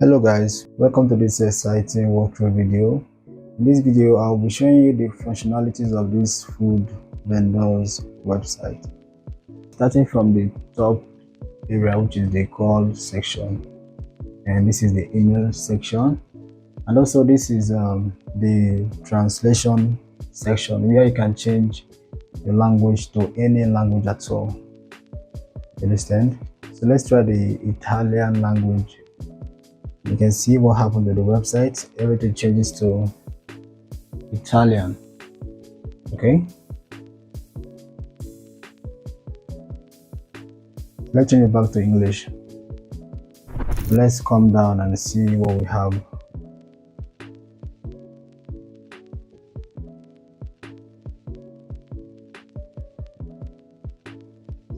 Hello guys, welcome to this exciting walkthrough video. In this video I'll be showing you the functionalities of this food vendors website, starting from the top area, which is the call section, and this is the email section, and also this is the translation section where you can change the language to any language at all. You understand? So let's try the Italian language. You can see what happened to the website. Everything changes to Italian. Okay, let's change it back to English. Let's come down and see what we have.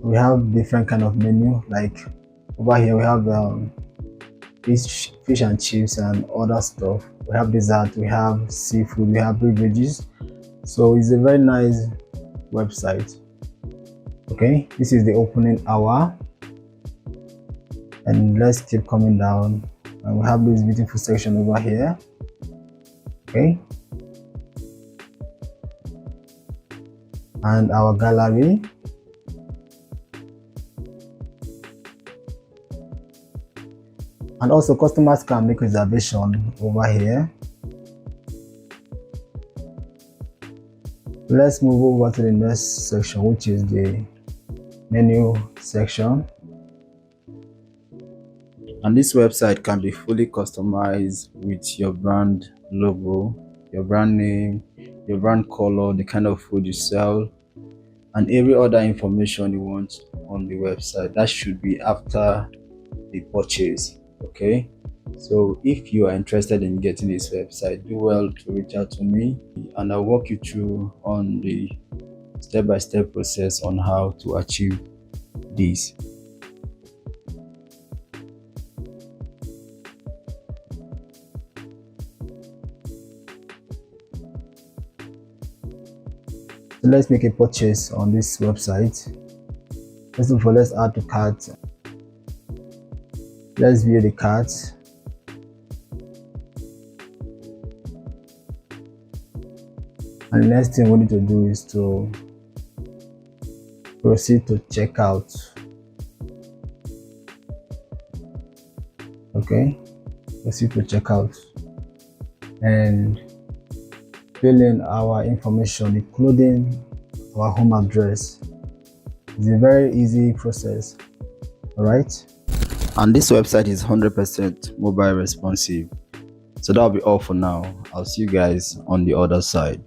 We have different kind of menu. Like over here we have fish and chips and other stuff. We have dessert, we have seafood, we have beverages. So it's a very nice website. Okay, this is the opening hour, and let's keep coming down, and we have this beautiful section over here. Okay, and our gallery, and also customers can make reservation over here. Let's move over to the next section, which is the menu section. And this website can be fully customized with your brand logo, your brand name, your brand color, the kind of food you sell, and every other information you want on the website. That should be after the purchase. Okay, so if you are interested in getting this website, do well to reach out to me, and I'll walk you through on the step-by-step process on how to achieve this. So let's make a purchase on this website. First of all, let's add to cart. Let's view the cart. And the next thing we need to do is to proceed to checkout. Okay, proceed to checkout and fill in our information, including our home address. It's a very easy process. All right, and this website is 100% mobile responsive. So that'll be all for now. I'll see you guys on the other side.